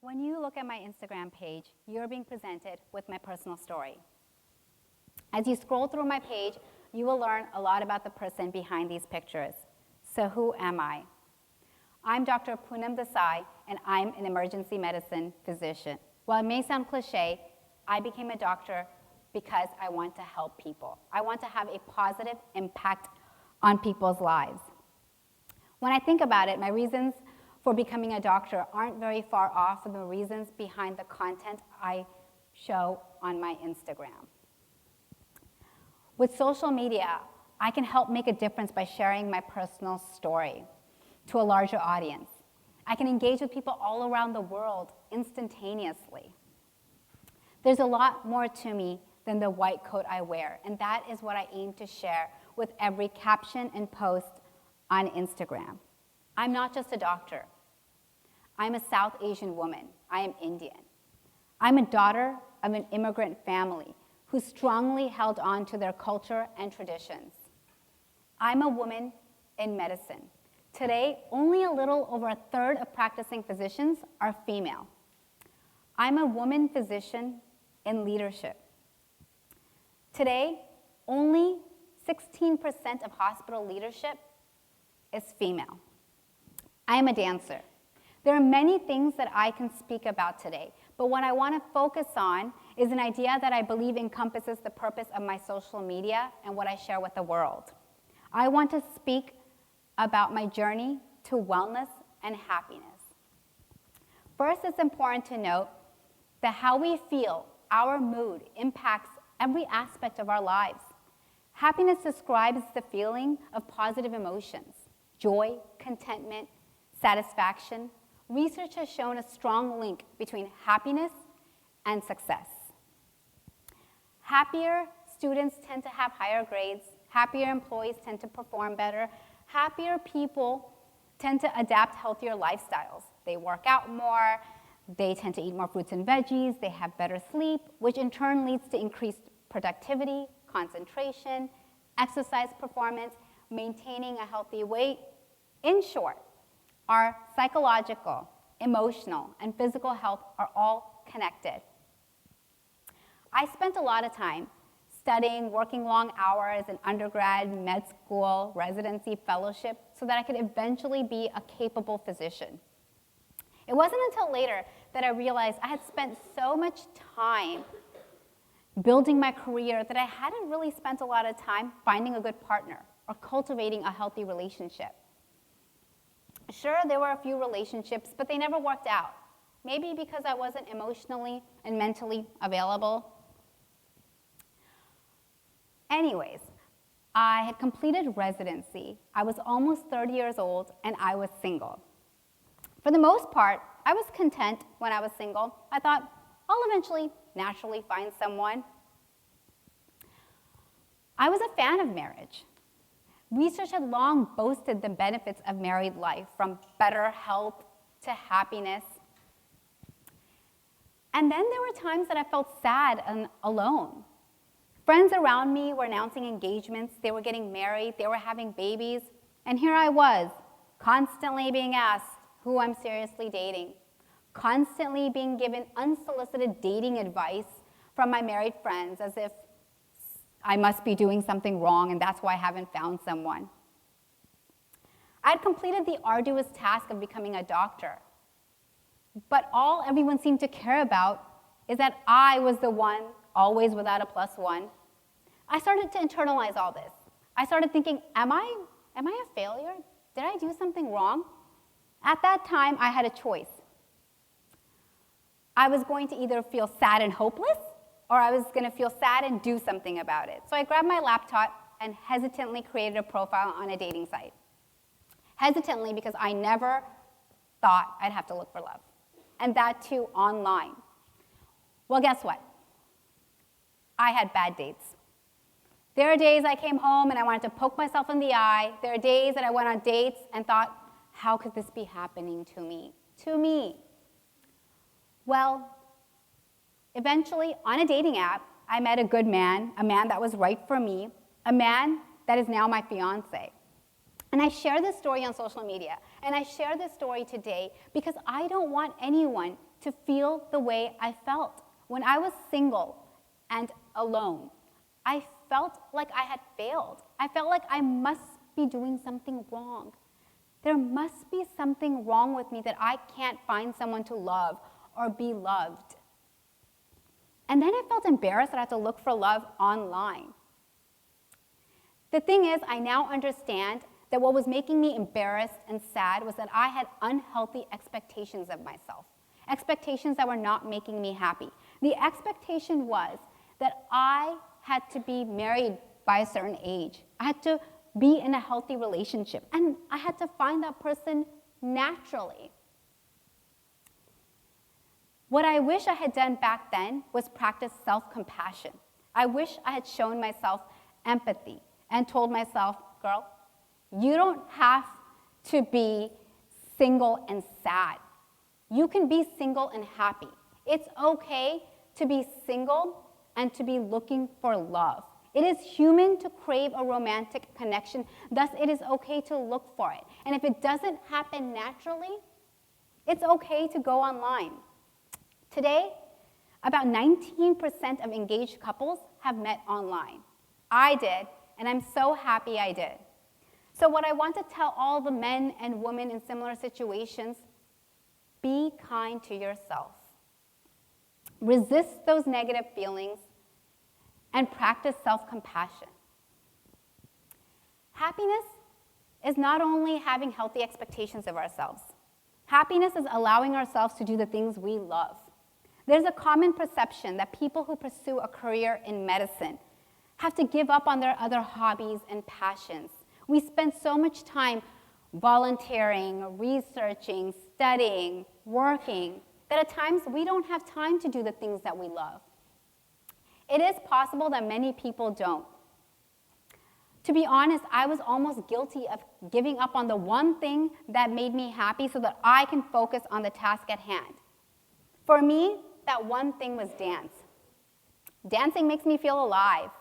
When you look at my Instagram page, you're being presented with my personal story. As you scroll through my page, you will learn a lot about the person behind these pictures. So who am I? I'm Dr. Poonam Desai, and I'm an emergency medicine physician. While it may sound cliche, I became a doctor because I want to help people. I want to have a positive impact on people's lives. When I think about it, my reasons for becoming a doctor aren't very far off from the reasons behind the content I show on my Instagram. With social media, I can help make a difference by sharing my personal story to a larger audience. I can engage with people all around the world instantaneously. There's a lot more to me than the white coat I wear, and that is what I aim to share with every caption and post on Instagram. I'm not just a doctor. I'm a South Asian woman. I am Indian. I'm a daughter of an immigrant family who strongly held on to their culture and traditions. I'm a woman in medicine. Today, only a little over a third of practicing physicians are female. I'm a woman physician in leadership. Today, only 16% of hospital leadership is female. I am a dancer. There are many things that I can speak about today, but what I want to focus on is an idea that I believe encompasses the purpose of my social media and what I share with the world. I want to speak about my journey to wellness and happiness. First, it's important to note that how we feel, our mood, impacts every aspect of our lives. Happiness describes the feeling of positive emotions, joy, contentment, satisfaction. Research has shown a strong link between happiness and success. Happier students tend to have higher grades. Happier employees tend to perform better. Happier people tend to adapt healthier lifestyles. They work out more. They tend to eat more fruits and veggies. They have better sleep, which in turn leads to increased productivity, concentration, exercise performance, maintaining a healthy weight. In short, our psychological, emotional, and physical health are all connected. I spent a lot of time studying, working long hours in undergrad, med school, residency, fellowship, so that I could eventually be a capable physician. It wasn't until later that I realized I had spent so much time building my career that I hadn't really spent a lot of time finding a good partner or cultivating a healthy relationship. Sure, there were a few relationships, but they never worked out. Maybe because I wasn't emotionally and mentally available. Anyways, I had completed residency. I was almost 30 years old, and I was single. For the most part, I was content when I was single. I thought, I'll eventually naturally find someone. I was a fan of marriage. Research had long boasted the benefits of married life, from better health to happiness. And then there were times that I felt sad and alone. Friends around me were announcing engagements, they were getting married, they were having babies, and here I was, constantly being asked who I'm seriously dating, constantly being given unsolicited dating advice from my married friends as if I must be doing something wrong and that's why I haven't found someone. I had completed the arduous task of becoming a doctor, but all everyone seemed to care about is that I was the one always without a +1. I started to internalize all this. I started thinking, am I a failure? Did I do something wrong? At that time, I had a choice. I was going to either feel sad and hopeless, or I was going to feel sad and do something about it. So I grabbed my laptop and hesitantly created a profile on a dating site. Hesitantly because I never thought I'd have to look for love, and that too online. Well, guess what? I had bad dates. There are days I came home and I wanted to poke myself in the eye. There are days that I went on dates and thought, how could this be happening to me? To me. Well, eventually, on a dating app, I met a man that was right for me, a man that is now my fiance. And I share this story on social media, and I share this story today because I don't want anyone to feel the way I felt. When I was single and alone, I felt like I had failed. I felt like I must be doing something wrong. There must be something wrong with me that I can't find someone to love or be loved. And then I felt embarrassed that I had to look for love online. The thing is, I now understand that what was making me embarrassed and sad was that I had unhealthy expectations of myself, expectations that were not making me happy. The expectation was that I had to be married by a certain age. I had to be in a healthy relationship, and I had to find that person naturally. What I wish I had done back then was practice self-compassion. I wish I had shown myself empathy and told myself, girl, you don't have to be single and sad. You can be single and happy. It's okay to be single and to be looking for love. It is human to crave a romantic connection, thus it is okay to look for it. And if it doesn't happen naturally, it's okay to go online. Today, about 19% of engaged couples have met online. I did, and I'm so happy I did. So what I want to tell all the men and women in similar situations, be kind to yourself. Resist those negative feelings and practice self-compassion. Happiness is not only having healthy expectations of ourselves. Happiness is allowing ourselves to do the things we love. There's a common perception that people who pursue a career in medicine have to give up on their other hobbies and passions. We spend so much time volunteering, researching, studying, working, that at times we don't have time to do the things that we love. It is possible that many people don't. To be honest, I was almost guilty of giving up on the one thing that made me happy so that I can focus on the task at hand. For me, that one thing was dance. Dancing makes me feel alive.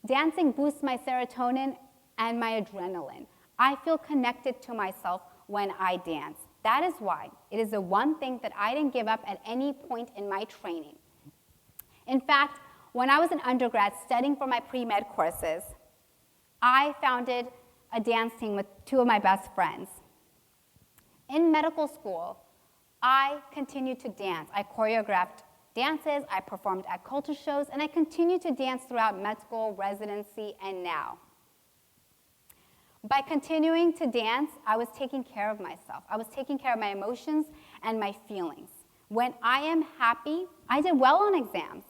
Dancing boosts my serotonin and my adrenaline. I feel connected to myself when I dance. That is why it is the one thing that I didn't give up at any point in my training. In fact, when I was an undergrad studying for my pre-med courses, I founded a dance team with two of my best friends. In medical school, I continued to dance. I choreographed dances, I performed at culture shows, and I continued to dance throughout med school, residency, and now. By continuing to dance, I was taking care of myself. I was taking care of my emotions and my feelings. When I am happy, I did well on exams.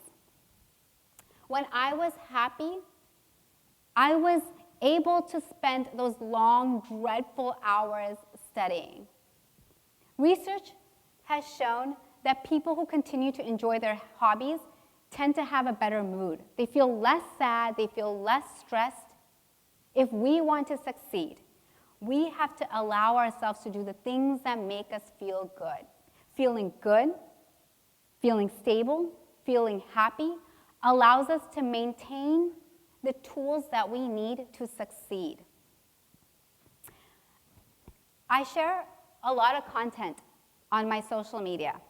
When I was happy, I was able to spend those long, dreadful hours studying. Research has shown that people who continue to enjoy their hobbies tend to have a better mood. They feel less sad, they feel less stressed. If we want to succeed, we have to allow ourselves to do the things that make us feel good. Feeling good, feeling stable, feeling happy allows us to maintain the tools that we need to succeed. I share a lot of content on my social media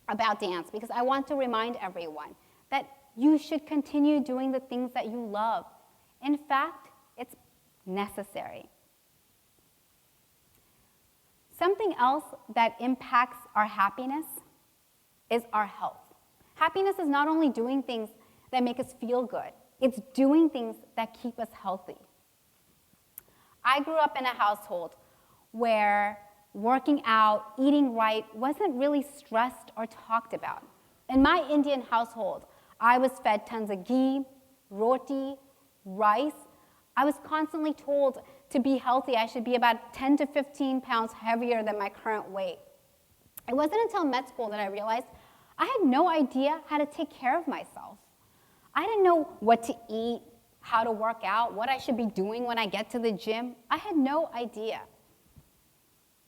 about dance because I want to remind everyone that you should continue doing the things that you love. In fact, it's necessary. Something else that impacts our happiness is our health. Happiness is not only doing things that make us feel good, it's doing things that keep us healthy. I grew up in a household where working out, eating right wasn't really stressed or talked about. In my Indian household, I was fed tons of ghee, roti, rice. I was constantly told to be healthy, I should be about 10 to 15 pounds heavier than my current weight. It wasn't until med school that I realized I had no idea how to take care of myself. I didn't know what to eat, how to work out, what I should be doing when I get to the gym. I had no idea.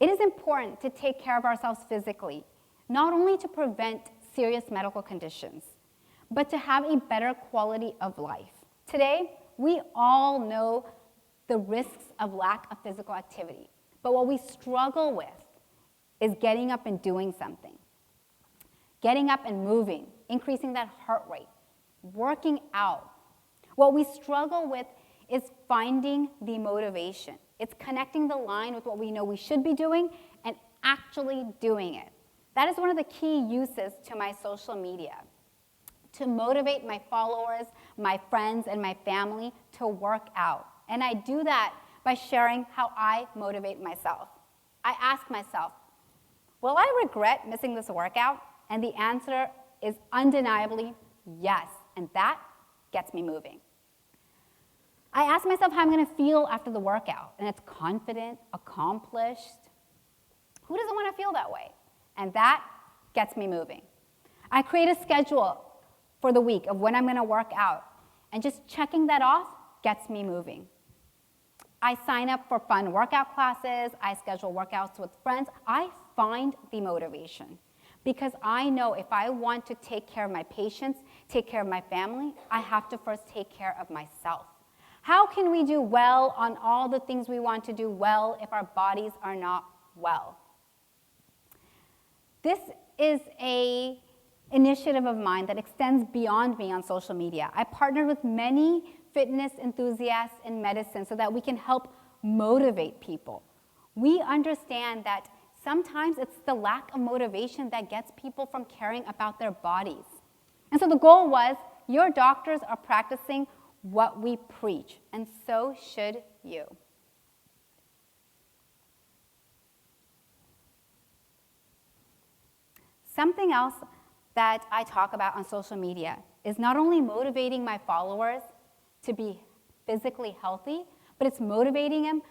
It is important to take care of ourselves physically, not only to prevent serious medical conditions, but to have a better quality of life. Today, we all know the risks of lack of physical activity. But what we struggle with is getting up and doing something. Getting up and moving, increasing that heart rate, working out. What we struggle with is finding the motivation. It's connecting the line with what we know we should be doing and actually doing it. That is one of the key uses to my social media, to motivate my followers, my friends, and my family to work out. And I do that by sharing how I motivate myself. I ask myself, will I regret missing this workout? And the answer is undeniably yes, and that gets me moving. I ask myself how I'm going to feel after the workout, and it's confident, accomplished. Who doesn't want to feel that way? And that gets me moving. I create a schedule for the week of when I'm going to work out, and just checking that off gets me moving. I sign up for fun workout classes. I schedule workouts with friends. I find the motivation because I know if I want to take care of my patients, take care of my family, I have to first take care of myself. How can we do well on all the things we want to do well if our bodies are not well? This is an initiative of mine that extends beyond me on social media. I partnered with many fitness enthusiasts in medicine so that we can help motivate people. We understand that sometimes it's the lack of motivation that gets people from caring about their bodies. And so the goal was, your doctors are practicing what we preach, and so should you. Something else that I talk about on social media is not only motivating my followers to be physically healthy, but it's motivating them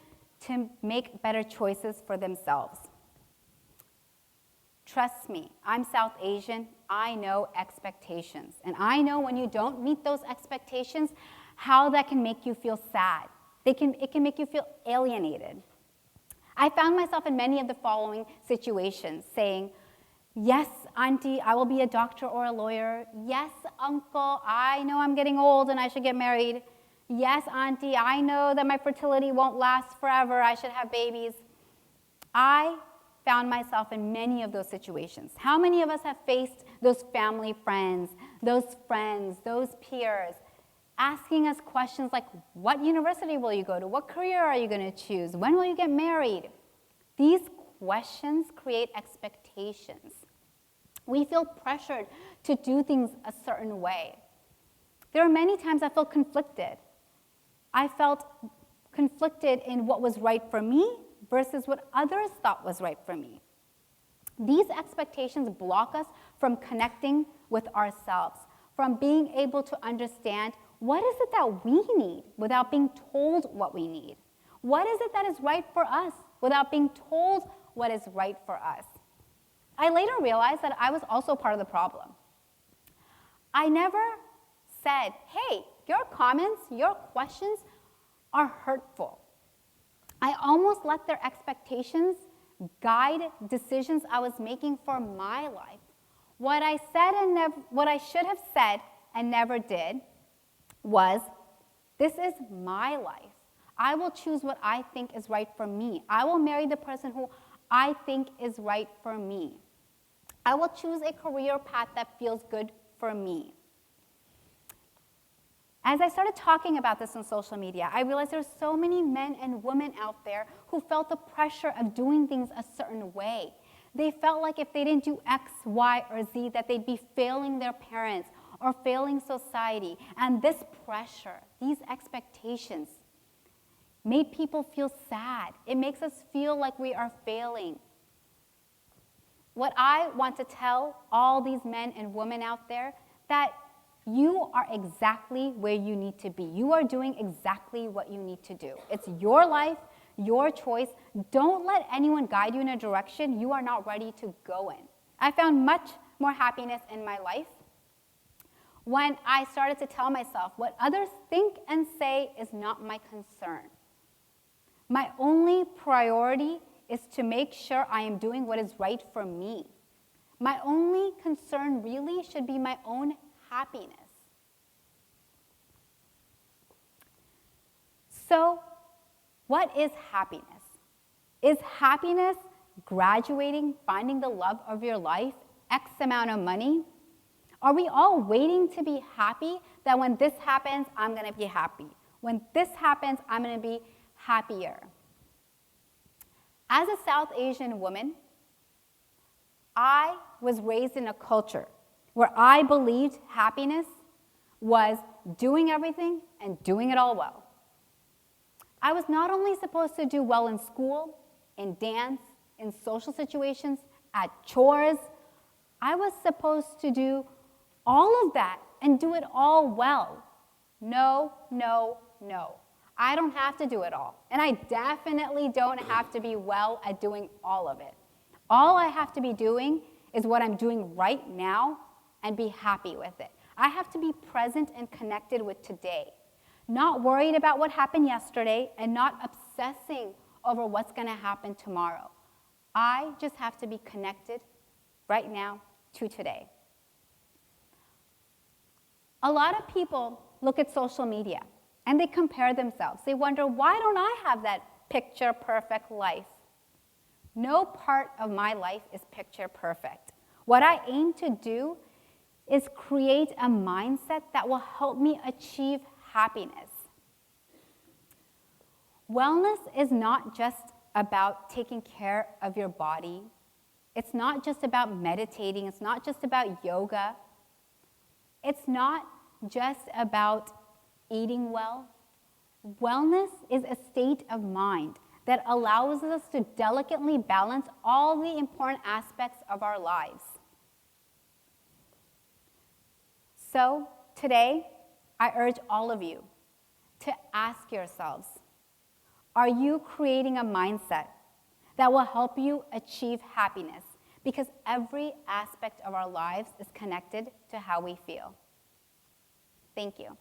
to make better choices for themselves. Trust me, I'm South Asian. I know expectations. And I know when you don't meet those expectations, how that can make you feel sad. It can make you feel alienated. I found myself in many of the following situations saying, yes, auntie, I will be a doctor or a lawyer. Yes, uncle, I know I'm getting old and I should get married. Yes, auntie, I know that my fertility won't last forever. I should have babies. I found myself in many of those situations. How many of us have faced those family friends, those peers, asking us questions like, what university will you go to? What career are you going to choose? When will you get married? These questions create expectations. We feel pressured to do things a certain way. There are many times I felt conflicted. I felt conflicted in what was right for me versus what others thought was right for me. These expectations block us from connecting with ourselves, from being able to understand what is it that we need without being told what we need. What is it that is right for us without being told what is right for us? I later realized that I was also part of the problem. I never said, hey, your comments, your questions are hurtful. I almost let their expectations guide decisions I was making for my life. What I should have said and never did was, this is my life. I will choose what I think is right for me. I will marry the person who I think is right for me. I will choose a career path that feels good for me. As I started talking about this on social media, I realized there are so many men and women out there who felt the pressure of doing things a certain way. They felt like if they didn't do X, Y, or Z, that they'd be failing their parents or failing society. And this pressure, these expectations, made people feel sad. It makes us feel like we are failing. What I want to tell all these men and women out there, that you are exactly where you need to be. You are doing exactly what you need to do. It's your life, your choice. Don't let anyone guide you in a direction you are not ready to go in. I found much more happiness in my life when I started to tell myself what others think and say is not my concern. My only priority is to make sure I am doing what is right for me. My only concern really should be my own happiness. So What is happiness? Is happiness graduating, finding the love of your life, X amount of money? Are we all waiting to be happy that when this happens, I'm going to be happy? When this happens, I'm going to be happier. As a South Asian woman, I was raised in a culture where I believed happiness was doing everything and doing it all well. I was not only supposed to do well in school, in dance, in social situations, at chores, I was supposed to do all of that and do it all well. No, no, no. I don't have to do it all. And I definitely don't have to be well at doing all of it. All I have to be doing is what I'm doing right now and be happy with it. I have to be present and connected with today, not worried about what happened yesterday and not obsessing over what's going to happen tomorrow. I just have to be connected right now to today. A lot of people look at social media and they compare themselves. They wonder, why don't I have that picture perfect life? No part of my life is picture perfect. What I aim to do is create a mindset that will help me achieve happiness. Wellness is not just about taking care of your body. It's not just about meditating. It's not just about yoga. It's not just about eating well. Wellness is a state of mind that allows us to delicately balance all the important aspects of our lives. So today, I urge all of you to ask yourselves, are you creating a mindset that will help you achieve happiness? Because every aspect of our lives is connected to how we feel. Thank you.